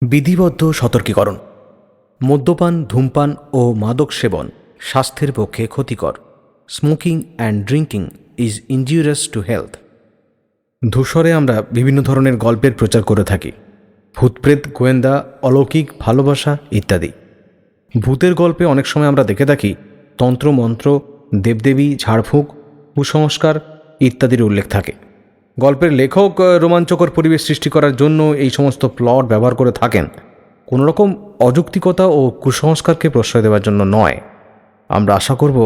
বিধিবদ্ধ সতর্কীকরণ। মদ্যপান, ধূমপান ও মাদক সেবন স্বাস্থ্যের পক্ষে ক্ষতিকর। Smoking and drinking is injurious to health. ধূসরে আমরা বিভিন্ন ধরনের গল্পের প্রচার করে থাকি, ভূতপ্রেত, গোয়েন্দা, অলৌকিক, ভালোবাসা ইত্যাদি। ভূতের গল্পে অনেক সময় আমরা দেখে থাকি তন্ত্রমন্ত্র, দেবদেবী, ঝাড়ফুঁক, কুসংস্কার ইত্যাদির উল্লেখ থাকে। গল্পের লেখক রোমাঞ্চকর পরিবেশ সৃষ্টি করার জন্য এই সমস্ত প্লট ব্যবহার করে থাকেন, কোনোরকম অযৌক্তিকতা ও কুসংস্কারকে প্রশ্রয় দেওয়ার জন্য নয়। আমরা আশা করব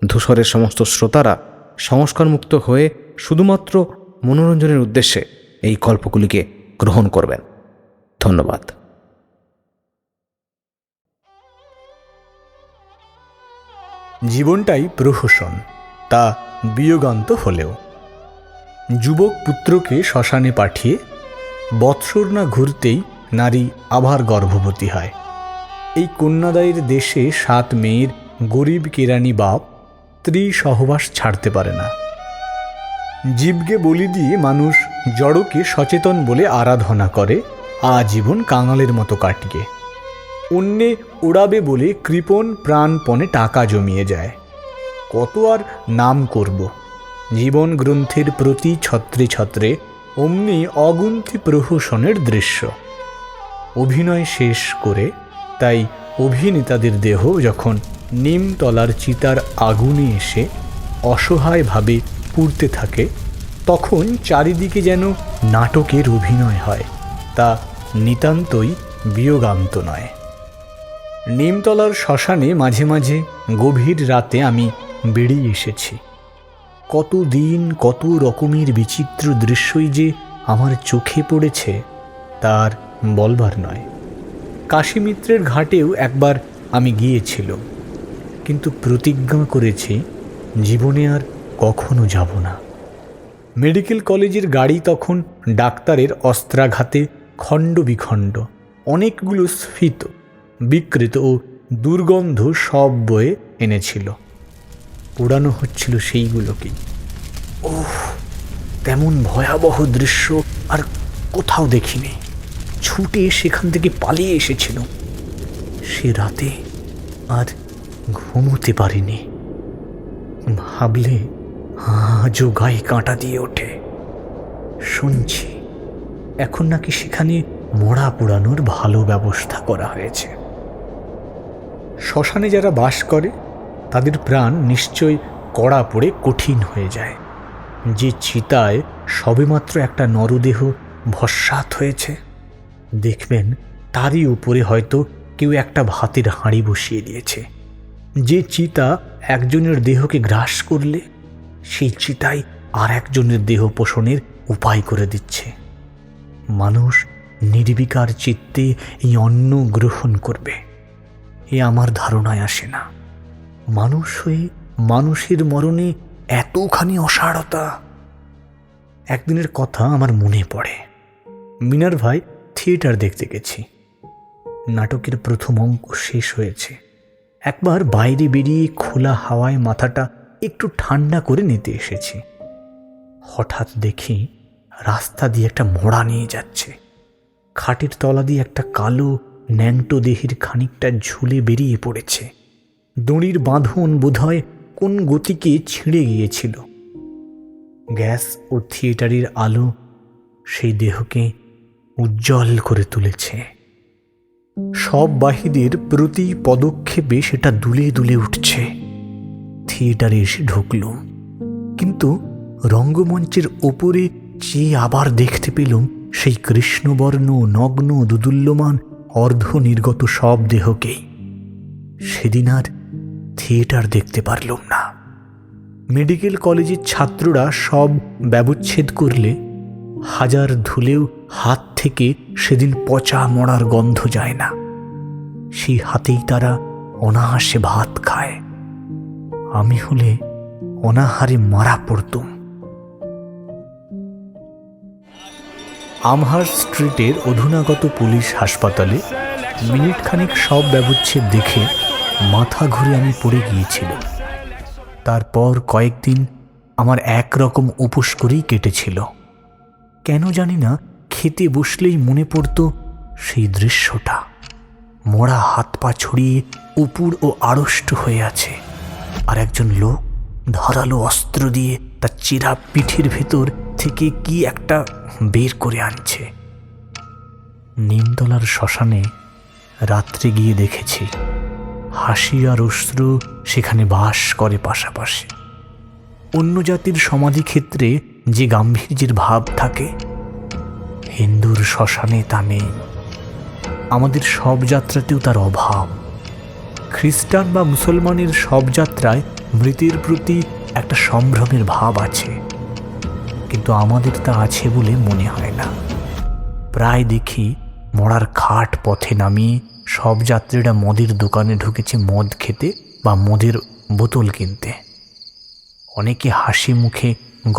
ধূসরের সমস্ত শ্রোতারা সংস্কারমুক্ত হয়ে শুধুমাত্র মনোরঞ্জনের উদ্দেশ্যে এই গল্পগুলিকে গ্রহণ করবেন। ধন্যবাদ। জীবনটাই প্রহসন, তা বিয়োগান্ত হলেও। যুবক পুত্রকে শ্মশানে পাঠিয়ে বৎসর না ঘুরতেই নারী আবার গর্ভবতী হয়। এই কন্যাদায়ের দেশে 7 মেয়ের গরিব কেরানি বাপ স্ত্রী সহবাস ছাড়তে পারে না। জীবকে বলি দিয়ে মানুষ জড়কে সচেতন বলে আরাধনা করে, আজীবন কাঙালের মতো কাটিয়ে। অন্যে ওড়াবে বলে কৃপণ প্রাণপণে টাকা জমিয়ে যায়। কত আর নাম করব। জীবন গ্রন্থের প্রতি ছত্রে ছত্রে অমনি অগুন্তি প্রহসনের দৃশ্য। অভিনয় শেষ করে তাই অভিনেতাদের দেহ যখন নিমতলার চিতার আগুনে এসে অসহায়ভাবে পুড়তে থাকে, তখন চারিদিকে যেন নাটকের অভিনয় হয়, তা নিতান্তই বিয়োগান্ত নয়। নিমতলার শ্মশানে মাঝে মাঝে গভীর রাতে আমি বেরিয়ে এসেছি। কত দিন কত রকমের বিচিত্র দৃশ্যই যে আমার চোখে পড়েছে তার বলবার নয়। কাশীমিত্রের ঘাটেও একবার আমি গিয়েছিল, কিন্তু প্রতিজ্ঞা করেছি জীবনে আর কখনো যাব না। মেডিকেল কলেজের গাড়ি তখন ডাক্তারের অস্ত্রাঘাতে খণ্ড বিখণ্ড, অনেকগুলো স্ফীত, বিকৃত ও দুর্গন্ধ সব বয়ে এনেছিল। পোড়ানো হচ্ছিল সেইগুলোকেই। ওহ, তেমন ভয়াবহ দৃশ্য আর কোথাও দেখিনি। ছুটে সেখান থেকে পালিয়ে এসেছিল। সে রাতে আর ঘুমোতে পারিনি। ভাবলে আজও গায়ে কাঁটা দিয়ে ওঠে। শুনছি এখন নাকি সেখানে মরা পোড়ানোর ভালো ব্যবস্থা করা হয়েছে। শ্মশানে যারা বাস করে তাদের প্রাণ নিশ্চয় কড়া পড়ে কঠিন হয়ে যায়। যে চিতায় সবেমাত্র একটা নরদেহ ভস্মাত হয়েছে, দেখবেন তারই উপরে হয়তো কেউ একটা ভাতের হাঁড়ি বসিয়ে দিয়েছে। যে চিতা একজনের দেহকে গ্রাস করলে সেই চিতায় আর একজনের দেহ পোষণের উপায় করে দিচ্ছে। মানুষ নির্বিকার চিত্তে এই অন্ন গ্রহণ করবে, এ আমার ধারণায় আসে না। মানুষ হয়ে মানুষের মরণে এতখানি অসারতা। একদিনের কথা আমার মনে পড়ে। মিনার্ভায় থিয়েটার দেখতে গেছি। নাটকের প্রথম অঙ্ক শেষ হয়েছে। একবার বাইরে বেরিয়ে খোলা হাওয়ায় মাথাটা একটু ঠান্ডা করে নিতে এসেছি। হঠাৎ দেখি রাস্তা দিয়ে একটা মোড়া নিয়ে যাচ্ছে। খাটের তলা দিয়ে একটা কালো ন্যাংটো দেহের খানিকটা ঝুলে বেরিয়ে পড়েছে। দড়ির বাঁধন বোধহয় কোন গতিকে ছিঁড়ে গিয়েছিল। গ্যাস ও থিয়েটারের আলো সেই দেহকে উজ্জ্বল করে তুলেছে। সব বাহিনীর প্রতি পদক্ষেপে সেটা দুলে দুলে উঠছে। থিয়েটারে এসে ঢুকলুম, কিন্তু রঙ্গমঞ্চের ওপরে চেয়ে আবার দেখতে পেলুম সেই কৃষ্ণবর্ণ নগ্ন দুদুল্যমান অর্ধ নির্গত সব দেহকেই। সেদিন আর থিয়েটার দেখতে পারলুম না। মেডিকেল কলেজের ছাত্ররা সব ব্যবচ্ছেদ করলে হাজার ধুলেও হাত থেকে সেদিন পচা মরার গন্ধ যায় না। সেই হাতেই তারা অনাহাসে ভাত খায়। আমি হলে অনাহারে মারা পড়তুম। আমহার্স্ট স্ট্রিটের অধুনাগত পুলিশ হাসপাতালে মিনিট খানিক সব ব্যবচ্ছেদ দেখে মাথা ঘুরে আমি পড়ে গিয়েছিল। তারপর কয়েকদিন আমার একরকম উপোস করেই কেটেছিল। কেন জানি না, খেতে বসলেই মনে পড়ত সেই দৃশ্যটা। মরা হাত পা ছড়িয়ে উপুর ও আড়ষ্ট হয়ে আছে, আর একজন লোক ধারালো অস্ত্র দিয়ে তার চেরা পিঠের ভেতর থেকে কি একটা বের করে আনছে। নিমতলার শ্মশানে রাত্রে গিয়ে দেখেছি, হাসি আর অশ্রু সেখানে বাস করে পাশাপাশি। অন্য জাতির সমাধিক্ষেত্রে যে গাম্ভীর্যের ভাব থাকে, হিন্দুর শ্মশানে তা নেই। আমাদের শবযাত্রাতেও তার অভাব। খ্রিস্টান বা মুসলমানের শবযাত্রায় মৃতের প্রতি একটা সম্ভ্রমের ভাব আছে, কিন্তু আমাদের তা আছে বলে মনে হয় না। প্রায় দেখি মরার খাট পথে নামিয়ে শবযাত্রীরা মদের দোকানে ঢুকেছে মদ খেতে বা মদের বোতল কিনতে। অনেকে হাসি মুখে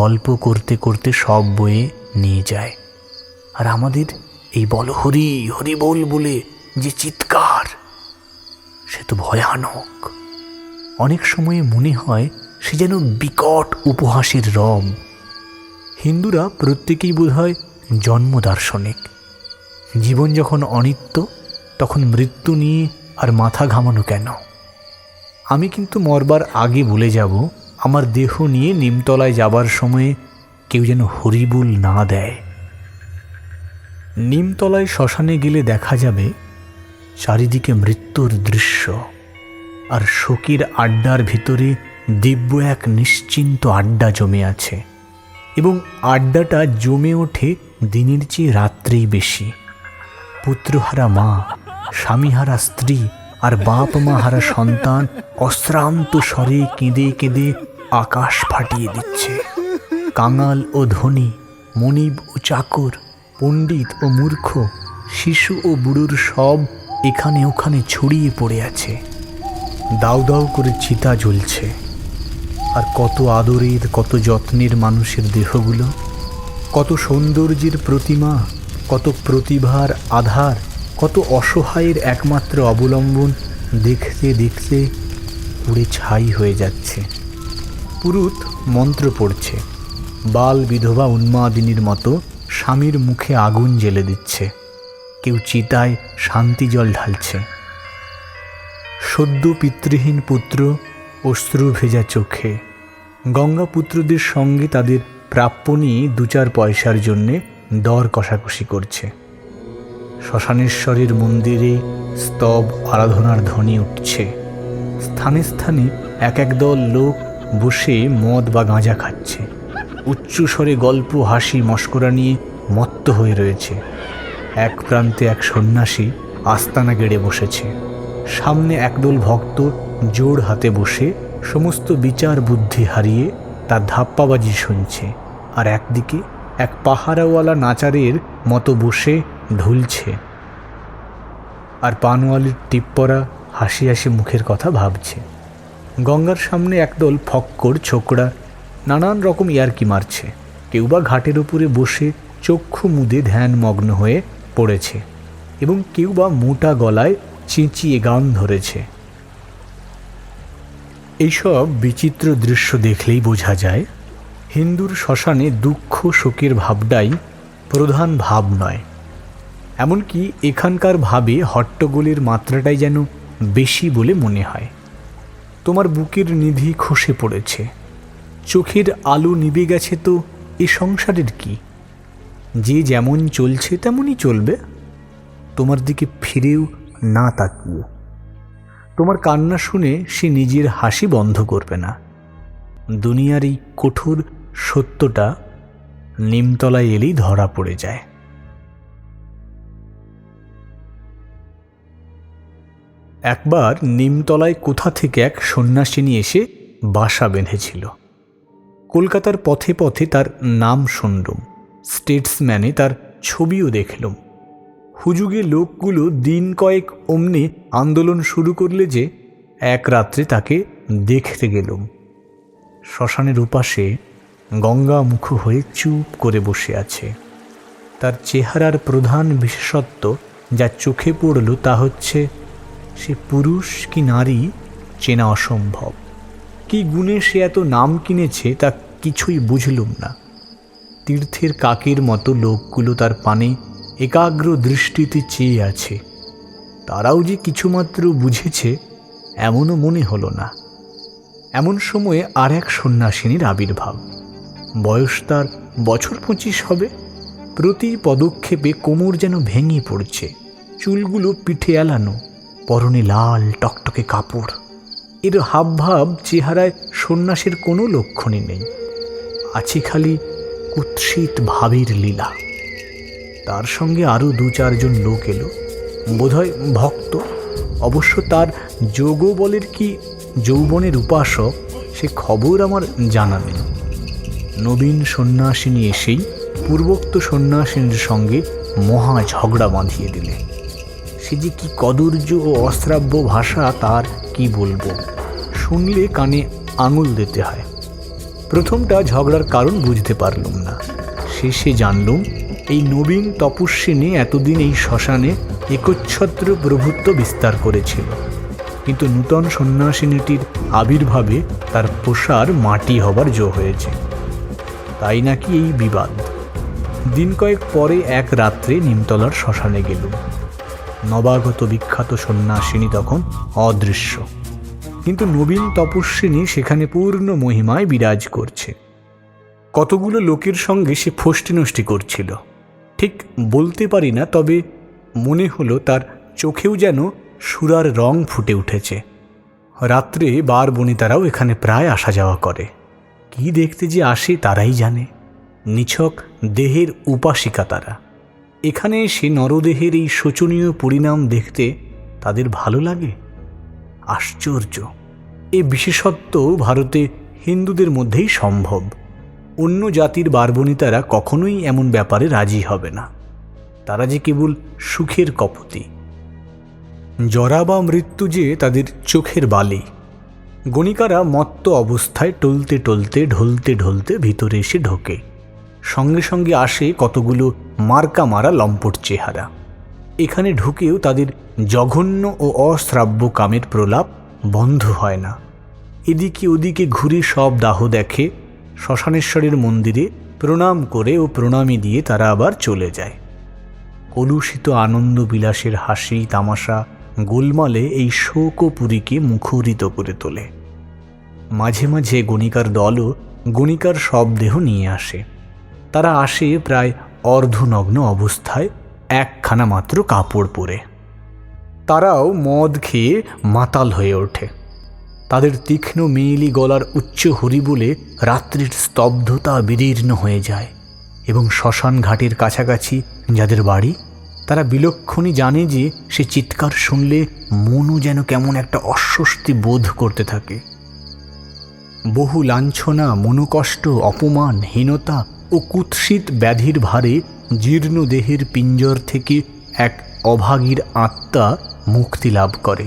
গল্প করতে করতে সব বয়ে নিয়ে যায়, আর আমাদের এই বল হরি হরি বল বলে যে চিৎকার, সে তো ভয়ানক। অনেক সময়ে মনে হয় সে যেন বিকট উপহাসের রব। হিন্দুরা প্রত্যেকেই বোধহয় জন্ম দার্শনিক। জীবন যখন অনিত্য, তখন মৃত্যু নিয়ে আর মাথা ঘামানো কেন? আমি কিন্তু মরবার আগে বলে যাব, আমার দেহ নিয়ে নিমতলায় যাবার সময়ে কেউ যেন হরিবুল না দেয়। নিমতলায় শ্মশানে গেলে দেখা যাবে চারিদিকে মৃত্যুর দৃশ্য, আর শোকের আড্ডার ভিতরে দিব্য এক নিশ্চিন্ত আড্ডা জমে আছে, এবং আড্ডাটা জমে ওঠে দিনের চেয়ে রাত্রেই বেশি। পুত্রহারা মা, স্বামীহারা স্ত্রী আর বাপ মা হারা সন্তান অশ্রান্ত স্বরে কেঁদে কেঁদে আকাশ ফাটিয়ে দিচ্ছে। কাঙাল ও ধনী, মনিব ও চাকর, পণ্ডিত ও মূর্খ, শিশু ও বুড়োর সব এখানে ওখানে ছড়িয়ে পড়ে আছে। দাউ দাউ করে চিতা জ্বলছে, আর কত আদরের, কত যত্নের মানুষের দেহগুলো, কত সৌন্দর্যের প্রতিমা, কত প্রতিভার আধার, কত অসহায়ের একমাত্র অবলম্বন দেখতে দেখতে পুড়ে ছাই হয়ে যাচ্ছে। পুরুত মন্ত্র পড়ছে, বাল বিধবা উন্মাদিনীর মতো স্বামীর মুখে আগুন জ্বেলে দিচ্ছে। কেউ চিতায় শান্তি জল ঢালছে। সদ্য পিতৃহীন পুত্র অশ্রু ভেজা চোখে গঙ্গা পুত্রদের সঙ্গে তাদের প্রাপ্য নিয়ে 2-4 পয়সার জন্যে দর কষাকষি করছে। শ্মশানেশ্বরের মন্দিরে স্তব আরাধনার ধ্বনি উঠছে। স্থানে স্থানে এক এক দল লোক বসে মদ বা গাঁজা খাচ্ছে। উচ্চস্বরে গল্প, হাসি, মশকরা নিয়ে মত্ত হয়ে রয়েছে। এক প্রান্তে এক সন্ন্যাসী আস্তানা গেড়ে বসেছে। সামনে একদল ভক্ত জোড় হাতে বসে সমস্ত বিচার বুদ্ধি হারিয়ে তার ধাপ্পাবাজি শুনছে, আর একদিকে এক পাহারাওয়ালা নাচারের মতো বসে ঢুলছে, আর পানওয়ালির টিপ্পরা হাসি হাসি মুখের কথা ভাবছে। গঙ্গার সামনে একদল ফক্কর ছোকরা নানান রকম ইয়ার্কি মারছে। কেউ বা ঘাটের উপরে বসে চক্ষু মুদে ধ্যানমগ্ন হয়ে পড়েছে, এবং কেউ বা মোটা গলায় চেঁচিয়ে গান ধরেছে। এইসব বিচিত্র দৃশ্য দেখলেই বোঝা যায়, হিন্দুর শ্মশানে দুঃখ শোকের ভাবটাই প্রধান ভাব নয়। এমনকি এখানকার ভাবে হট্টগোলের মাত্রাটাই যেন বেশি বলে মনে হয়। তোমার বুকের নিধি খসে পড়েছে, চোখের আলো নিভে গেছে, তো এ সংসারের কি? যে যেমন চলছে তেমনই চলবে, তোমার দিকে ফিরেও না তাকিয়ে। তোমার কান্না শুনে সে নিজের হাসি বন্ধ করবে না। দুনিয়ার এই কঠোর সত্যটা নিমতলায় এলেই ধরা পড়ে যায়। একবার নিমতলায় কোথা থেকে এক সন্ন্যাসিনী এসে বাসা বেঁধেছিল। কলকাতার পথে পথে তার নাম শুনলুম, স্টেটসম্যানে তার ছবিও দেখলুম। হুজুগে লোকগুলো দিন কয়েক অমনি আন্দোলন শুরু করলে যে এক রাত্রে তাকে দেখতে গেলুম। শ্মশানের উপাসে গঙ্গা মুখ হয়ে চুপ করে বসে আছে। তার চেহারার প্রধান বিশেষত্ব যা চোখে পড়ল তা হচ্ছে, সে পুরুষ কি নারী চেনা অসম্ভব। কি গুণে সে এত নাম কিনেছে তা কিছুই বুঝলুম না। তীর্থের কাকের মতো লোকগুলো তার পানে একাগ্র দৃষ্টিতে চেয়ে আছে। তারাও যে কিছুমাত্র বুঝেছে এমনও মনে হলো না। এমন সময়ে আর এক সন্ন্যাসিনীর আবির্ভাব। বয়স তার বছর 25 হবে। প্রতি পদক্ষেপে কোমর যেন ভেঙে পড়ছে, চুলগুলো পিঠে এলানো, পরনে লাল টকটকে কাপড়। এর হাবভাব চেহারায় সন্ন্যাসের কোনো লক্ষণই নেই, আছে খালি কুৎসিত ভাবের লীলা। তার সঙ্গে আরও 2-4 লোক এলো, বোধহয় ভক্ত। অবশ্য তার যোগবলের কি যৌবনের উপাসক সে খবর আমার জানা নেই। নবীন সন্ন্যাসিনী এসেই পূর্বোক্ত সন্ন্যাসিনীর সঙ্গে মহা ঝগড়া বাঁধিয়ে দিলে। সে যে কি কদর্য ও অশ্রাব্য ভাষা তার কি বলবো, শুনলে কানে আঙুল দিতে হয়। প্রথমটা ঝগড়ার কারণ বুঝতে পারলুম না, শেষে জানলুম এই নবীন তপস্বিনী এতদিন এই শ্মশানে একচ্ছত্র প্রভুত্ব বিস্তার করেছিল, কিন্তু নূতন সন্ন্যাসিনীটির আবির্ভাবে তার প্রসার মাটি হবার জো হয়েছে। তাই নাকি এই বিবাদ। দিন কয়েক পরে এক রাত্রে নিমতলার শ্মশানে গেলুম। নবাগত বিখ্যাত সন্ন্যাসিনী তখন অদৃশ্য, কিন্তু নবীন তপস্বিনী সেখানে পূর্ণ মহিমায় বিরাজ করছে। কতগুলো লোকের সঙ্গে সে ফষ্টি নষ্টি করছিল, ঠিক বলতে পারি না, তবে মনে হলো তার চোখেও যেন সুরার রং ফুটে উঠেছে। রাত্রে বার বনিতারাও এখানে প্রায় আসা যাওয়া করে। কি দেখতে যে আসে তারাই জানে। নিছক দেহের উপাসিকা তারা। এখানে এসে নরদেহের এই শোচনীয় পরিণাম দেখতে তাদের ভালো লাগে। আশ্চর্য! এ বিশেষত্ব ভারতে হিন্দুদের মধ্যেই সম্ভব। অন্য জাতির বারবনিতারা কখনোই এমন ব্যাপারে রাজি হবে না। তারা যে কেবল সুখের কপতি। জরা বা মৃত্যু যে তাদের চোখের বালি। গণিকারা মত্ত অবস্থায় টলতে টলতে ঢলতে ঢলতে ভিতরে এসে ঢোকে। সঙ্গে সঙ্গে আসে কতগুলো মার্কা মারা লম্পট চেহারা। এখানে ঢুকেও তাদের জঘন্য ও অশ্রাব্য কামের প্রলাপ বন্ধ হয় না। এদিকে ওদিকে ঘুরে সব দাহ দেখে, শ্মশানেশ্বরের মন্দিরে প্রণাম করে ও প্রণামী দিয়ে তারা আবার চলে যায়। কলুষিত আনন্দ বিলাসের হাসি তামাশা গোলমালে এই শোকপুরীকে মুখরিত করে তোলে। মাঝে মাঝে গণিকার দলও গণিকার শবদেহ নিয়ে আসে। তারা আসে প্রায় অর্ধনগ্ন অবস্থায়, একখানা মাত্র কাপড় পরে। তারাও মদ খেয়ে মাতাল হয়ে ওঠে। তাদের তীক্ষ্ণ মেয়েলি গলার উচ্চ হরিবোলে রাত্রির স্তব্ধতা বিদীর্ণ হয়ে যায়, এবং শ্মশান ঘাটের কাছাকাছি যাদের বাড়ি তারা বিলক্ষণই জানে যে সে চিৎকার শুনলে মনও যেন কেমন একটা অস্বস্তি বোধ করতে থাকে। বহু লাঞ্ছনা, মনোকষ্ট, অপমান, হীনতা ও কুৎসিত ব্যাধির ভারে জীর্ণ দেহের পিঞ্জর থেকে এক অভাগীর আত্মা মুক্তি লাভ করে।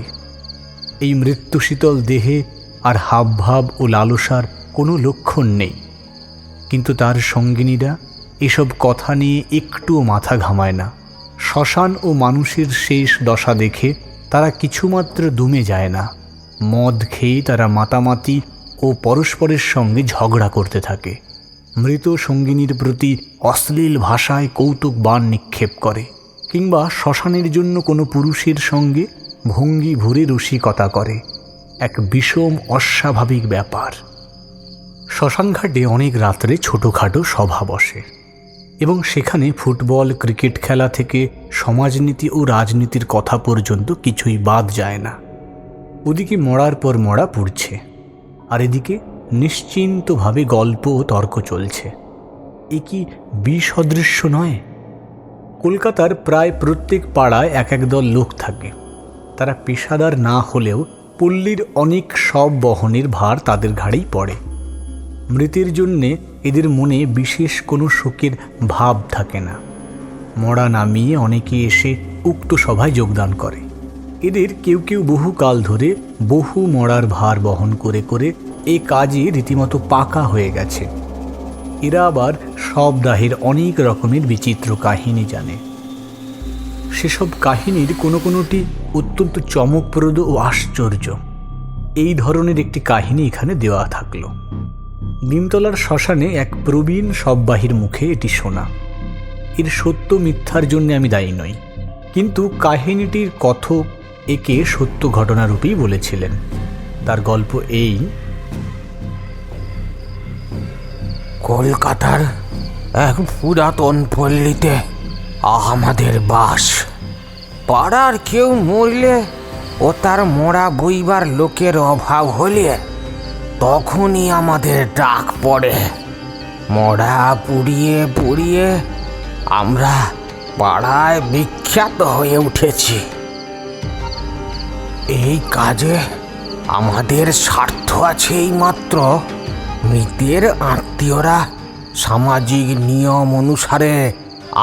এই মৃত্যুশীতল দেহে আর হাবভাব ও লালসার কোনো লক্ষণ নেই, কিন্তু তার সঙ্গিনীরা এসব কথা নিয়ে একটুও মাথা ঘামায় না। শ্মশান ও মানুষের শেষ দশা দেখে তারা কিছুমাত্র দমে যায় না। মদ খেয়ে তারা মাতামাতি ও পরস্পরের সঙ্গে ঝগড়া করতে থাকে। মৃত সঙ্গিনীর প্রতি অশ্লীল ভাষায় কৌতুক বাণ নিক্ষেপ করে, কিংবা শ্মশানের জন্য কোনো পুরুষের সঙ্গে ভঙ্গি ভরে রসিকতা করে। এক বিষম অস্বাভাবিক ব্যাপার। শ্মশানঘাটে অনেক রাত্রে ছোটোখাটো সভা বসে, এবং সেখানে ফুটবল ক্রিকেট খেলা থেকে সমাজনীতি ও রাজনীতির কথা পর্যন্ত কিছুই বাদ যায় না। ওদিকে মরার পর মরা পুড়ছে, আর এদিকে নিশ্চিন্তভাবে গল্প ও তর্ক চলছে। এ কি বিসদৃশ্য নয়? কলকাতার প্রায় প্রত্যেক পাড়ায় এক এক দল লোক থাকে। তারা পেশাদার না হলেও পল্লীর অনেক সব বহনের ভার তাদের ঘাড়েই পড়ে। মৃতের জন্যে এদের মনে বিশেষ কোনো শোকের ভাব থাকে না। মরা নামিয়ে অনেকে এসে উক্ত সভায় যোগদান করে। এদের কেউ কেউ বহুকাল ধরে বহু মরার ভার বহন করে করে এ কাজে রীতিমতো পাকা হয়ে গেছে। এরা আবার সব দাহের অনেক রকমের বিচিত্র কাহিনী জানে। সেসব কাহিনীর কোনো কোনোটি অত্যন্ত চমকপ্রদ ও আশ্চর্য। এই ধরনের একটি কাহিনী এখানে দেওয়া থাকলো। নিমতলার শ্মশানে এক প্রবীণ শববাহীর মুখে এটি শোনা। এর সত্য মিথ্যার জন্য আমি দায়ী নই, কিন্তু কাহিনীটির কথক একে সত্য ঘটনারূপেই বলেছিলেন। তার গল্প এই: কলকাতার এক পুরাতন পল্লীতে আমাদের বাস। পাড়ার কেউ মরলে ও তার মরা বইবার লোকের অভাব হলে তখনই আমাদের ডাক পড়ে। মরা পুড়িয়ে পুড়িয়ে আমরা পাড়ায় বিখ্যাত হয়ে উঠেছি। এই কাজে আমাদের স্বার্থ আছে এইমাত্র, মৃতের আত্মীয়রা সামাজিক নিয়ম অনুসারে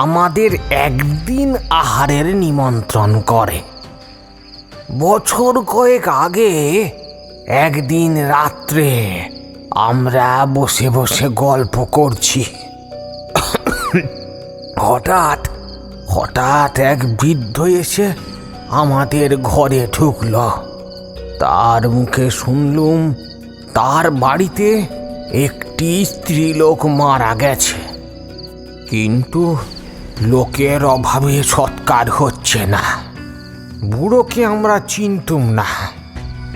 আমাদের একদিন আহারের নিমন্ত্রণ করে। বছর কয়েক আগে একদিন রাত্রে আমরা বসে বসে গল্প করছি, হঠাৎ এক বৃদ্ধ এসে আমাদের ঘরে ঢুকল। তার মুখে শুনলুম তার বাড়িতে একটি স্ত্রীলোক মারা গেছে, কিন্তু লোকের অভাবে সৎকার হচ্ছে না। বুড়োকে আমরা চিনতুম না।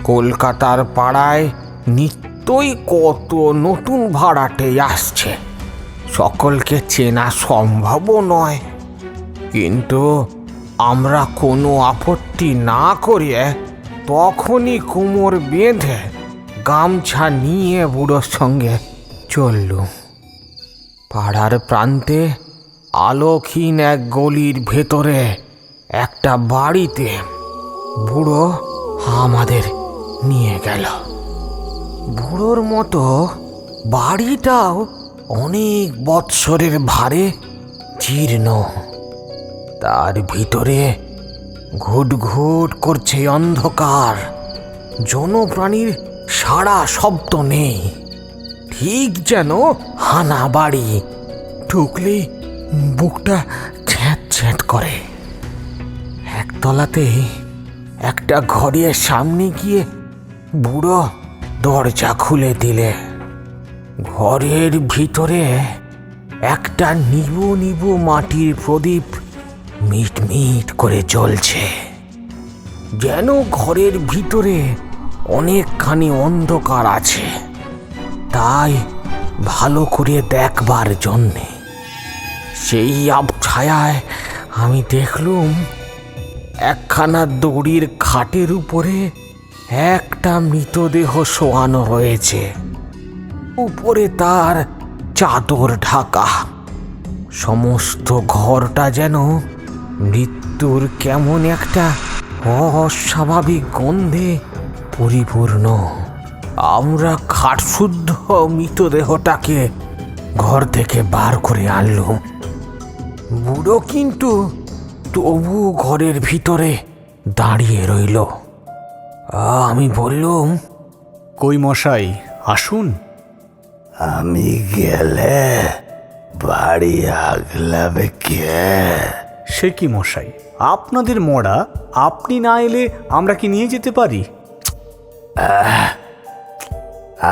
কলকাতার পাড়ায় নিত্যই কত নতুন ভাড়াটে আসছে, সকলকে চেনা সম্ভবও নয়। কিন্তু আমরা কোনো আপত্তি না করিয়ে তখনই কোমর বেঁধে গামছা নিয়ে বুড়োর সঙ্গে চললুম। পাড়ার প্রান্তে আলোকহীন এক গলির ভেতরে একটা বাড়িতে বুড়ো আমাদের নিয়ে গেল। বুড়োর মতো বাড়িটাও অনেক বৎসরের ভারে জীর্ণ। তার ভিতরে ঘুটঘুট করছে অন্ধকার, জনপ্রাণীর সারা শব্দ নেই, ঠিক যেন হানা বাড়ি। ঢুকলেই বুকটা ছ্যাঁত ছ্যাঁত করে। একতলাতে একটা ঘরের সামনে গিয়ে বুড়ো দরজা খুলে দিলে। ঘরের ভিতরে একটা নিবু নিবু মাটির প্রদীপ মিটমিট করে জ্বলছে, যেন ঘরের ভিতরে অনেকখানি অন্ধকার আছে, তাই ভালো করে দেখবার জন্যে। সেই আবছায়ায় আমি দেখলুম একখানা দড়ির খাটের উপরে একটা মৃতদেহ শোয়ানো রয়েছে, উপরে তার চাদর ঢাকা। সমস্ত ঘরটা যেন মৃত্যুর কেমন একটা অস্বাভাবিক গন্ধে পরিপূর্ণ। আমরা খাটশুদ্ধ মৃতদেহটাকে ঘর থেকে বার করে আনলুম। বুড়ো কিন্তু তবু ঘরের ভিতরে দাঁড়িয়ে রইল। আমি বললুম, কই মশাই, আসুন। আমি গেলে বাড়ি আগলাবে কে? সে কি মশাই, আপনাদের মরা আপনি না এলে আমরা কি নিয়ে যেতে পারি?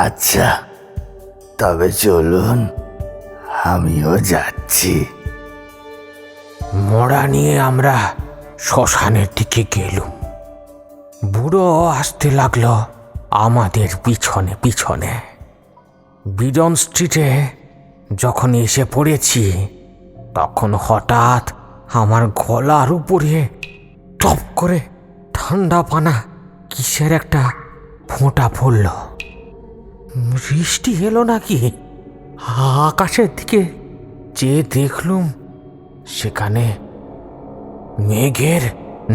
আচ্ছা, তবে চলুন, আমিও যাচ্ছি। মরা নিয়ে আমরা শ্মশানের দিকে গেলুম। বুড়ো আসতে লাগলো আমাদের পিছনে পিছনে। বিডন স্ট্রিটে যখন এসে পড়েছি, তখন হঠাৎ আমার গলার উপরে টপ করে ঠান্ডা পানা কিসের একটা ফোঁটা পড়ল। বৃষ্টি এলো নাকি? আকাশের দিকে চেয়ে দেখলুম সেখানে মেঘের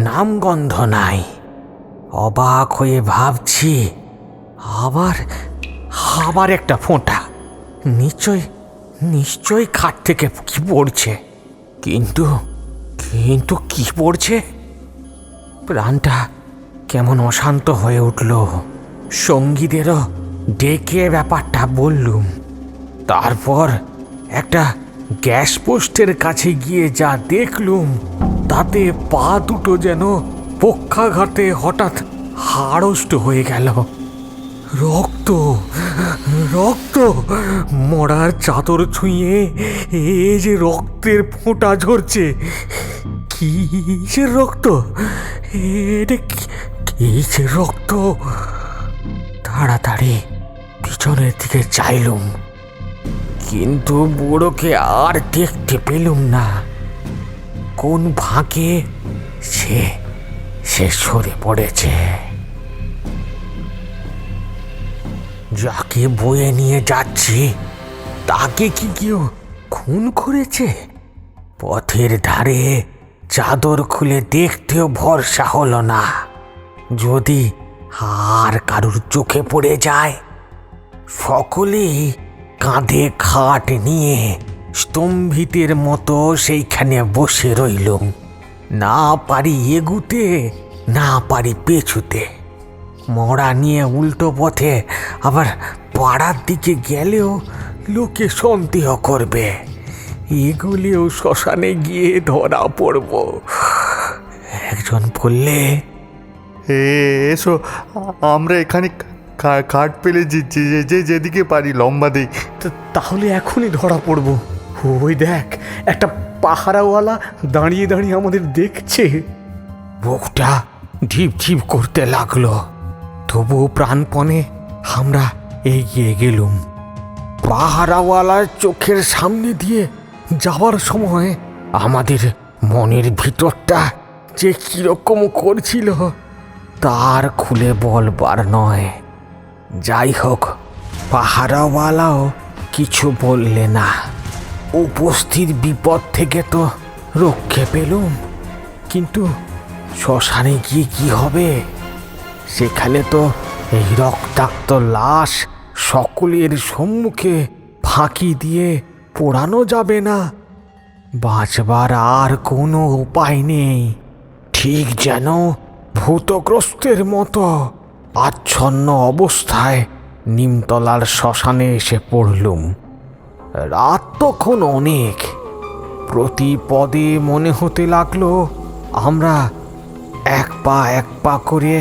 নামগন্ধ নাই। অবাক হয়ে ভাবছি, আবার একটা ফোঁটা নিশ্চয় খাট থেকে কি পড়ছে। কিন্তু কি পড়ছে? প্রাণটা কেমন অশান্ত হয়ে উঠল। সঙ্গীদেরও ডেকে ব্যাপারটা বললুম। তারপর একটা গ্যাস পোস্টের কাছে গিয়ে যা দেখলুম, তাতে পা দুটো যেন পক্ষাঘাতে হঠাৎ হাড়ষ্ট হয়ে গেল। রক্ত রক্ত! মরার চাদর ছুঁয়ে এ যে রক্তের ফোঁটা ঝরছে। কিসের রক্ত? এটা কিসের রক্ত? তাড়াতাড়ি পিছনের দিকে চাইলুম, কিন্তু বুড়োকে আর দেখতে পেলুম না। কোন ফাঁকে সে সরে পড়েছে। যাকে বয়ে নিয়ে যাচ্ছি তাকে কি কেউ খুন করেছে? পথের ধারে চাদর খুলে দেখতেও ভরসা হলো না। যদি আর কারুর চোখে পড়ে যায়। সকলেই কাঁধে খাট নিয়ে স্তম্ভিতের মতো সেইখানে বসে রইলুম। না পারি এগুতে, না পারি পেছুতে। মরা নিয়ে উল্টো পথে আবার পাড়ার দিকে গেলেও লোকে সন্দেহ করবে। এগুলিও শ্মশানে গিয়ে ধরা পড়ব। একজন বললে, এসো, আমরা এখানে কাঠ পেলে যেদিকে পারি লম্বা দেই। তাহলে এখনই ধরা পড়ব। ওই দেখ, একটা পাহারাওয়ালা দাঁড়িয়ে দাঁড়িয়ে আমাদের দেখছে। বুকটা ঢিপ ঢিপ করতে লাগলো। তবুও প্রাণপণে আমরা এগিয়ে গেলুম। পাহারাওয়ালার চোখের সামনে দিয়ে যাওয়ার সময় আমাদের মনের ভিতরটা যে কিরকম করছিল তার খুলে বলবার নয়। যাই হোক, পাহারাওয়ালাও কিছু বললে না। উপস্থিত বিপদ থেকে তো রক্ষে পেলুম, কিন্তু শ্মশানে গিয়ে কি হবে? সেখানে তো এই রক্তাক্ত লাশ সকলের সম্মুখে ফাঁকি দিয়ে পোড়ানো যাবে না। বাঁচবার আর কোনো উপায় নেই। ঠিক যেন ভূতগ্রস্তের মতো আচ্ছন্ন অবস্থায় নিমতলার শ্মশানে এসে পড়লুম। রাত তখন অনেক। প্রতি পদে মনে হতে লাগলো আমরা এক পা করে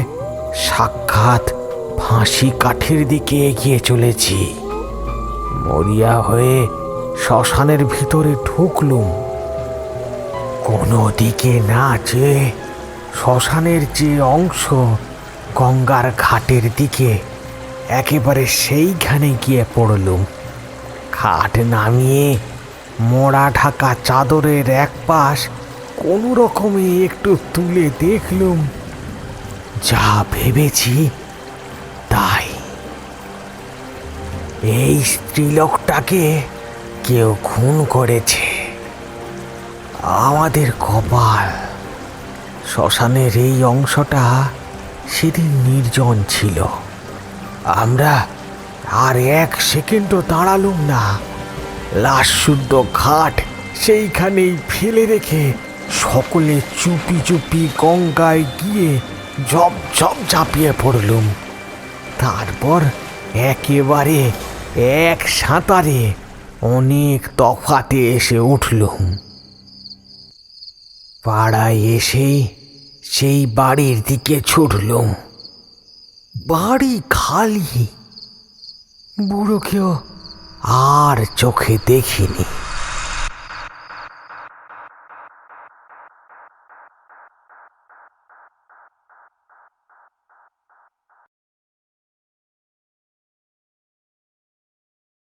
সাক্ষাৎ ফাঁসি কাঠের দিকে এগিয়ে চলেছি। মরিয়া হয়ে শ্মশানের ভিতরে ঢুকলুম। কোনো দিকে না চেয়ে শ্মশানের যে অংশ গঙ্গার ঘাটের দিকে, একেবারে সেইখানে গিয়ে পড়লুম। খাট নামিয়ে মোড়া ঢাকা চাদরের এক পাশ কোনো রকমে একটু তুলে দেখলুম। যা ভেবেছি তাই। এই স্ত্রীলোকটাকে কেউ খুন করেছে। আমাদের কপাল, শ্মশানের এই অংশটা সেদিন নির্জন ছিল। আমরা আর এক সেকেন্ডও দাঁড়ালুম না। লাশ শুদ্ধ ঘাট সেইখানেই ফেলে রেখে সকলে চুপি চুপি গঙ্গায় গিয়ে ঝপ ঝপ ঝাঁপিয়ে পড়লুম। তারপর একেবারে এক সাঁতারে অনেক তফাতে এসে উঠলুম। পাড়ায় এসেই সেই বাড়ির দিকে ছুটলুম। বাড়ি খালি। বুড়োকেও আর চোখে দেখিনি।